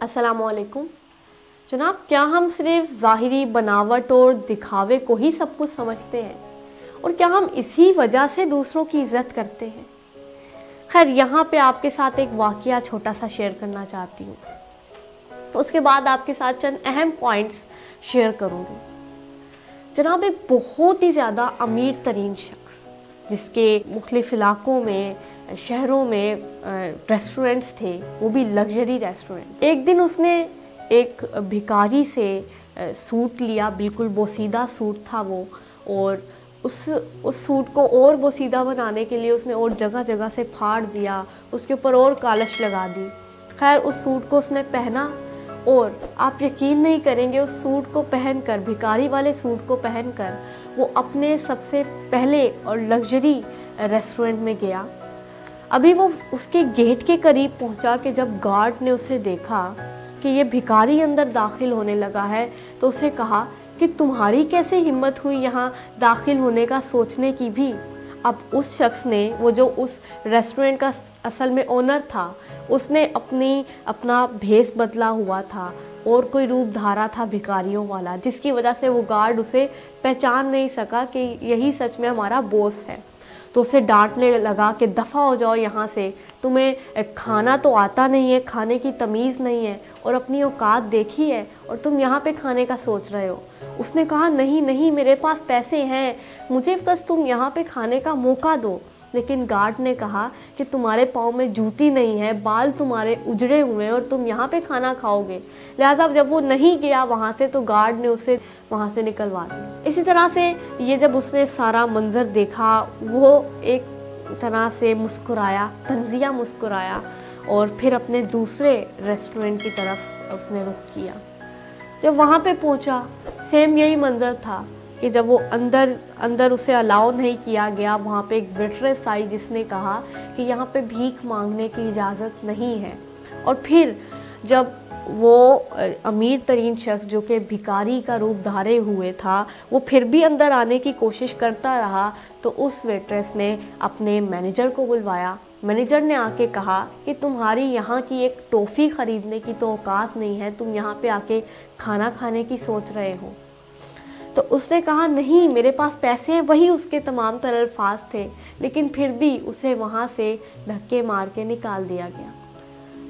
अस्सलामुअलैकुम जनाब, क्या हम सिर्फ ज़ाहिरी बनावट और दिखावे को ही सब कुछ समझते हैं और क्या हम इसी वजह से दूसरों की इज़्ज़त करते हैं? खैर, यहाँ पे आपके साथ एक वाक़या छोटा सा शेयर करना चाहती हूँ। उसके बाद आपके साथ चंद अहम पॉइंट्स शेयर करूँगी। जनाब, एक बहुत ही ज़्यादा अमीर तरीन शख्स जिसके मुख्तलिफ़ इलाकों में, शहरों में रेस्टोरेंट्स थे, वो भी लग्जरी रेस्टोरेंट। एक दिन उसने एक भिखारी से सूट लिया, बिल्कुल बोसीदा सूट था वो, और उस सूट को और बोसीदा बनाने के लिए उसने और जगह जगह से फाड़ दिया, उसके ऊपर और कालश लगा दी। खैर, उस सूट को उसने पहना और आप यकीन नहीं करेंगे, उस सूट को पहनकर, भिखारी वाले सूट को पहनकर वो अपने सबसे पहले और लग्जरी रेस्टोरेंट में गया। अभी वो उसके गेट के करीब पहुंचा कि जब गार्ड ने उसे देखा कि ये भिखारी अंदर दाखिल होने लगा है, तो उसे कहा कि तुम्हारी कैसे हिम्मत हुई यहाँ दाखिल होने का सोचने की भी। अब उस शख्स ने, वो जो उस रेस्टोरेंट का असल में ओनर था, उसने अपना भेष बदला हुआ था और कोई रूप धारा था भिखारियों वाला, जिसकी वजह से वो गार्ड उसे पहचान नहीं सका कि यही सच में हमारा बॉस है। तो उसे डांटने लगा कि दफ़ा हो जाओ यहाँ से, तुम्हें खाना तो आता नहीं है, खाने की तमीज़ नहीं है और अपनी औकात देखी है और तुम यहाँ पे खाने का सोच रहे हो। उसने कहा नहीं नहीं, मेरे पास पैसे हैं, मुझे बस तुम यहाँ पे खाने का मौका दो। लेकिन गार्ड ने कहा कि तुम्हारे पाँव में जूती नहीं है, बाल तुम्हारे उजड़े हुए हैं और तुम यहाँ पे खाना खाओगे। लिहाजा जब वो नहीं गया वहाँ से, तो गार्ड ने उसे वहाँ से निकलवा दिया। इसी तरह से ये जब उसने सारा मंज़र देखा, वो एक तरह से मुस्कुराया, तंज़िया मुस्कुराया और फिर अपने दूसरे रेस्टोरेंट की तरफ उसने रुख किया। जब वहाँ पे पहुँचा, सेम यही मंज़र था कि जब वो अंदर उसे अलाउ नहीं किया गया। वहाँ पे एक वेट्रेस आई जिसने कहा कि यहाँ पे भीख मांगने की इजाज़त नहीं है। और फिर जब वो अमीर तरीन शख्स जो कि भिखारी का रूप धारे हुए था, वो फिर भी अंदर आने की कोशिश करता रहा, तो उस वेट्रेस ने अपने मैनेजर को बुलवाया। मैनेजर ने आके कहा कि तुम्हारी यहाँ की एक टॉफ़ी ख़रीदने की तो औकात नहीं है, तुम यहाँ पे आके खाना खाने की सोच रहे हो। तो उसने कहा नहीं, मेरे पास पैसे हैं, वही उसके तमाम तरह अल्फाज थे, लेकिन फिर भी उसे वहाँ से धक्के मार के निकाल दिया गया।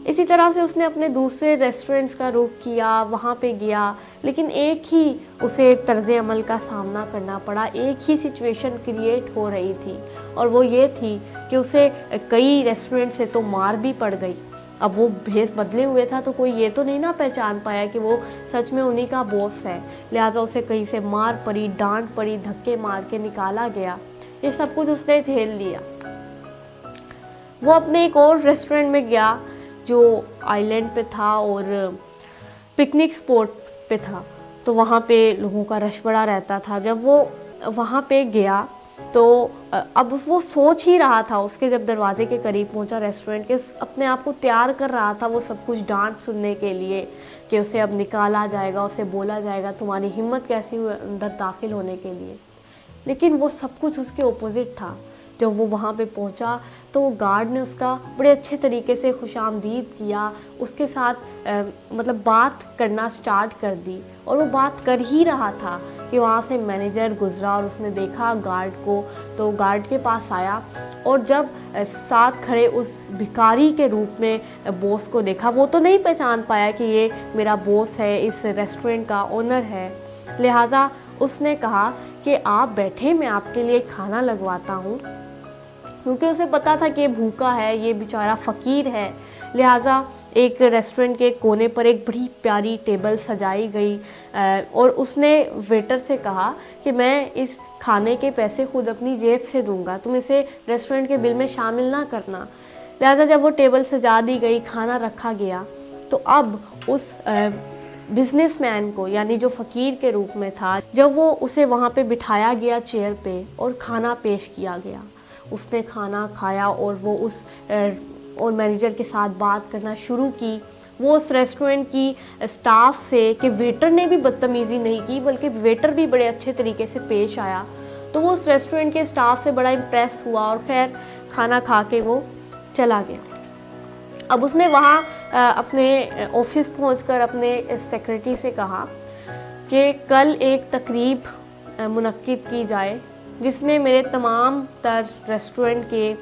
इसी तरह से उसने अपने दूसरे रेस्टोरेंट्स का रुख किया, वहाँ पे गया, लेकिन एक ही उसे तर्ज़ अमल का सामना करना पड़ा। एक ही सिचुएशन क्रिएट हो रही थी और वो ये थी कि उसे कई रेस्टोरेंट से तो मार भी पड़ गई। अब वो भेष बदले हुए था, तो कोई ये तो नहीं ना पहचान पाया कि वो सच में उन्हीं का बॉस है। लिहाजा उसे कहीं से मार पड़ी, डांट पड़ी, धक्के मार के निकाला गया। ये सब कुछ उसने झेल लिया। वो अपने एक और रेस्टोरेंट में गया जो आइलैंड पे था और पिकनिक स्पॉट पे था, तो वहाँ पे लोगों का रश बड़ा रहता था। जब वो वहाँ पे गया तो अब वो सोच ही रहा था, उसके जब दरवाजे के करीब पहुंचा रेस्टोरेंट के, अपने आप को तैयार कर रहा था वो सब कुछ डांट सुनने के लिए कि उसे अब निकाला जाएगा, उसे बोला जाएगा तुम्हारी हिम्मत कैसी हुई अंदर दाखिल होने के लिए। लेकिन वो सब कुछ उसके ओपोजिट था। जब वो वहाँ पे पहुँचा तो वो गार्ड ने उसका बड़े अच्छे तरीके से खुशामदीद किया, उसके साथ मतलब बात करना स्टार्ट कर दी। और वो बात कर ही रहा था कि वहाँ से मैनेजर गुजरा और उसने देखा गार्ड को, तो गार्ड के पास आया और जब साथ खड़े उस भिखारी के रूप में बॉस को देखा, वो तो नहीं पहचान पाया कि ये मेरा बॉस है, इस रेस्टोरेंट का ओनर है। लिहाजा उसने कहा कि आप बैठे, मैं आपके लिए खाना लगवाता हूँ, क्योंकि उसे पता था कि ये भूखा है, ये बेचारा फ़कीर है। लिहाजा एक रेस्टोरेंट के कोने पर एक बड़ी प्यारी टेबल सजाई गई और उसने वेटर से कहा कि मैं इस खाने के पैसे खुद अपनी जेब से दूंगा, तुम इसे रेस्टोरेंट के बिल में शामिल ना करना। लिहाजा जब वो टेबल सजा दी गई, खाना रखा गया, तो अब उस बिजनेसमैन को, यानी जो फ़कीर के रूप में था, जब वो उसे वहाँ पे बिठाया गया चेयर पे और खाना पेश किया गया, उसने खाना खाया और वो और मैनेजर के साथ बात करना शुरू की। वो उस रेस्टोरेंट की स्टाफ से, कि वेटर ने भी बदतमीज़ी नहीं की, बल्कि वेटर भी बड़े अच्छे तरीके से पेश आया, तो वो उस रेस्टोरेंट के स्टाफ से बड़ा इम्प्रेस हुआ और खैर खाना खा के वो चला गया। अब उसने वहाँ अपने ऑफिस पहुंचकर अपने सेक्रेटरी से कहा कि कल एक तकरीब मुनक्किद की जाए जिसमें मेरे तमाम तर रेस्टोरेंट के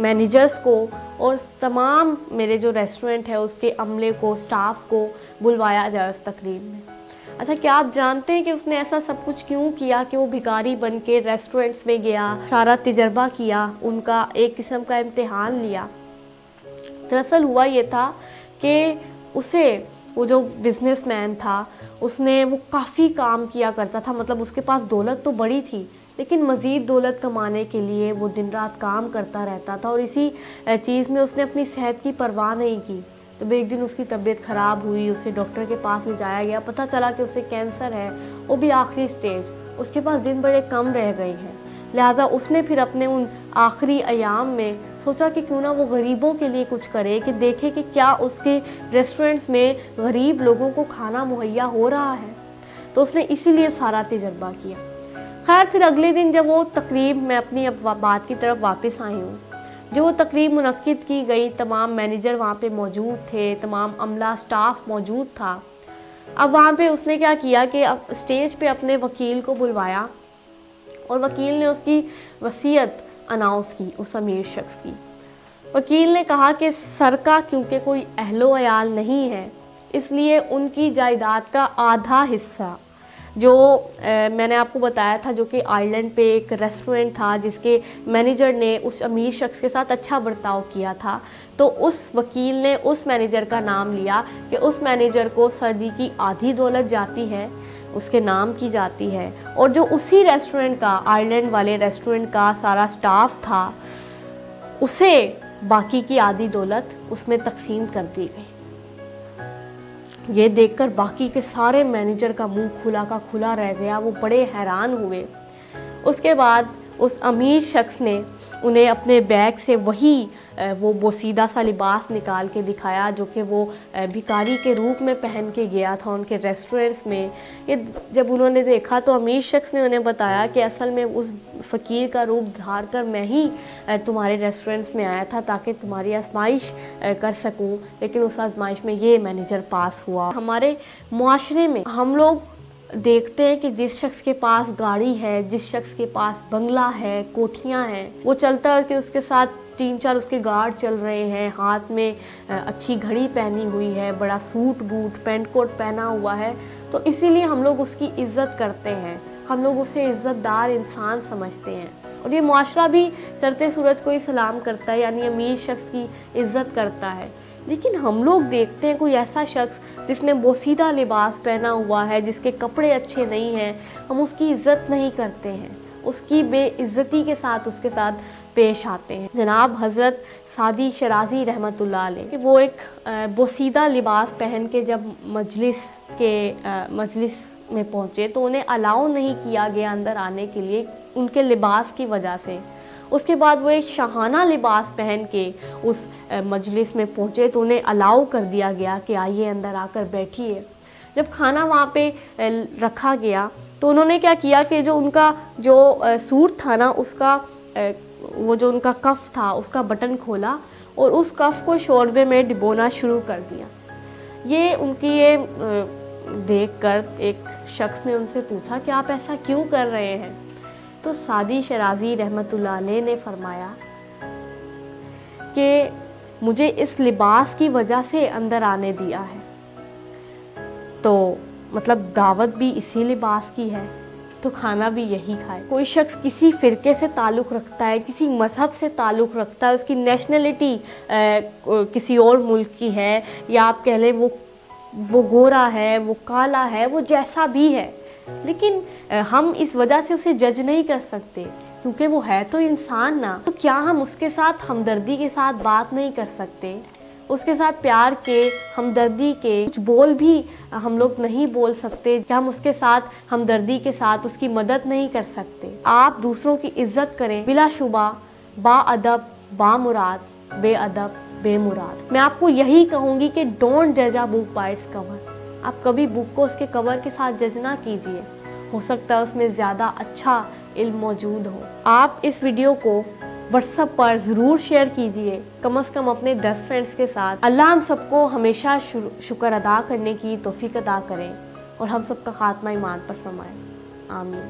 मैनेजर्स को और तमाम मेरे जो रेस्टोरेंट है उसके अमले को, स्टाफ को बुलवाया जाए उस तकरीब में। अच्छा, क्या आप जानते हैं कि उसने ऐसा सब कुछ क्यों किया कि वो भिखारी बन के रेस्टोरेंट्स में गया, सारा तजर्बा किया, उनका एक किस्म का इम्तिहान लिया। दरअसल हुआ ये था कि उसे, वो जो बिजनेसमैन था, उसने वो काफ़ी काम किया करता था, मतलब उसके पास दौलत तो बड़ी थी लेकिन मज़ीद दौलत कमाने के लिए वो दिन रात काम करता रहता था और इसी चीज़ में उसने अपनी सेहत की परवाह नहीं की। तो एक दिन उसकी तबीयत ख़राब हुई, उसे डॉक्टर के पास ले जाया गया, पता चला कि उसे कैंसर है, वो भी आखिरी स्टेज। उसके पास दिन बड़े कम रह गए हैं, लिहाजा उसने फिर अपने उन आखिरी अयाम में सोचा कि क्यों ना वो गरीबों के लिए कुछ करे, कि देखे कि क्या उसके रेस्टोरेंट्स में गरीब लोगों को खाना मुहैया हो रहा है। तो उसने इसीलिए सारा तजर्बा किया। खैर, फिर अगले दिन जब वो तकरीब, मैं अपनी अब बात की तरफ वापस आई हूँ, जो वो तकरीब मुनक्किद की गई, तमाम मैनेजर वहाँ पे मौजूद थे, तमाम अमला स्टाफ मौजूद था। अब वहाँ पे उसने क्या किया कि अब स्टेज पे अपने वकील को बुलवाया और वकील ने उसकी वसीयत अनाउंस की उस अमीर शख्स की। वकील ने कहा कि सर का क्योंकि कोई अहलो अयाल नहीं है, इसलिए उनकी जायदाद का आधा हिस्सा, जो मैंने आपको बताया था, जो कि आयरलैंड पे एक रेस्टोरेंट था जिसके मैनेजर ने उस अमीर शख्स के साथ अच्छा बर्ताव किया था, तो उस वकील ने उस मैनेजर का नाम लिया कि उस मैनेजर को सर जी की आधी दौलत जाती है, उसके नाम की जाती है, और जो उसी रेस्टोरेंट का, आयरलैंड वाले रेस्टोरेंट का सारा स्टाफ था, उसे बाकी की आधी दौलत उसमें तकसीम कर दी गई। ये देखकर बाकी के सारे मैनेजर का मुंह खुला का खुला रह गया, वो बड़े हैरान हुए। उसके बाद उस अमीर शख्स ने उन्हें अपने बैग से वही वो बोसीदा सा लिबास निकाल के दिखाया जो कि वो भिखारी के रूप में पहन के गया था उनके रेस्टोरेंट्स में। ये जब उन्होंने देखा तो अमीर शख्स ने उन्हें बताया कि असल में उस फ़कीर का रूप धार कर मैं ही तुम्हारे रेस्टोरेंट्स में आया था ताकि तुम्हारी आजमाइश कर सकूं, लेकिन उस आजमाइश में ये मैनेजर पास हुआ। हमारे मुआशरे में हम लोग देखते हैं कि जिस शख्स के पास गाड़ी है, जिस शख्स के पास बंगला है, कोठियाँ हैं, वो चलता है कि उसके साथ 3-4 उसके गार्ड चल रहे हैं, हाथ में अच्छी घड़ी पहनी हुई है, बड़ा सूट बूट पैंट कोट पहना हुआ है, तो इसीलिए हम लोग उसकी इज़्ज़त करते हैं, हम लोग उसे इज़्ज़तदार इंसान समझते हैं। और ये मुआशरा भी चढ़ते सूरज को ही सलाम करता है, यानी अमीर शख्स की इज़्ज़त करता है। लेकिन हम लोग देखते हैं कोई ऐसा शख्स जिसने बोसीदा लिबास पहना हुआ है, जिसके कपड़े अच्छे नहीं हैं, हम उसकी इज़्ज़त नहीं करते हैं, उसकी बेइज्जती के साथ उसके साथ पेश आते हैं। जनाब हज़रत सादी शराजी रहमतुल्लाह अलैह, वो एक बोसीदा लिबास पहन के जब मजलिस में पहुँचे तो उन्हें अलाउ नहीं किया गया अंदर आने के लिए उनके लिबास की वजह से। उसके बाद वो एक शाहाना लिबास पहन के उस मजलिस में पहुँचे तो उन्हें अलाउ कर दिया गया कि आइए अंदर आकर बैठिए। जब खाना वहाँ पे रखा गया तो उन्होंने क्या किया कि जो उनका जो सूट था ना, उसका वो जो उनका कफ़ था उसका बटन खोला और उस कफ़ को शोरबे में डिबोना शुरू कर दिया। ये उनकी ये देखकर एक शख्स ने उनसे पूछा कि आप ऐसा क्यों कर रहे हैं? तो सादी शराजी रहमतुल्लाह अलैह ने फरमाया कि मुझे इस लिबास की वजह से अंदर आने दिया है, तो मतलब दावत भी इसी लिबास की है, तो खाना भी यही खाए। कोई शख्स किसी फ़िरके से ताल्लुक़ रखता है, किसी मज़हब से ताल्लुक़ रखता है, उसकी नेशनलिटी किसी और मुल्क की है, या आप कह लें वो गोरा है, वो काला है, वो जैसा भी है, लेकिन हम इस वजह से उसे जज नहीं कर सकते क्योंकि वो है तो इंसान ना। तो क्या हम उसके साथ हमदर्दी के साथ बात नहीं कर सकते? उसके साथ प्यार के, हमदर्दी के कुछ बोल भी हम लोग नहीं बोल सकते? क्या हम उसके साथ हमदर्दी के साथ उसकी मदद नहीं कर सकते? आप दूसरों की इज्जत करें, बिलाशुबा बाअदब बामुराद, बेअदब बेमुराद। मैं आपको यही कहूँगी कि डोंट जज a book by its cover. आप कभी बुक को उसके कवर के साथ जज ना कीजिए, हो सकता है उसमें ज़्यादा अच्छा इल्म मौजूद हो। आप इस वीडियो को واٹس ایپ پر ضرور شیئر کیجئے، کم از کم اپنے 10 فرینڈز کے ساتھ۔ اللہ ہم سب کو ہمیشہ شکر ادا کرنے کی توفیق عطا کرے اور ہم سب کا خاتمہ ایمان پر فرمائے، آمین۔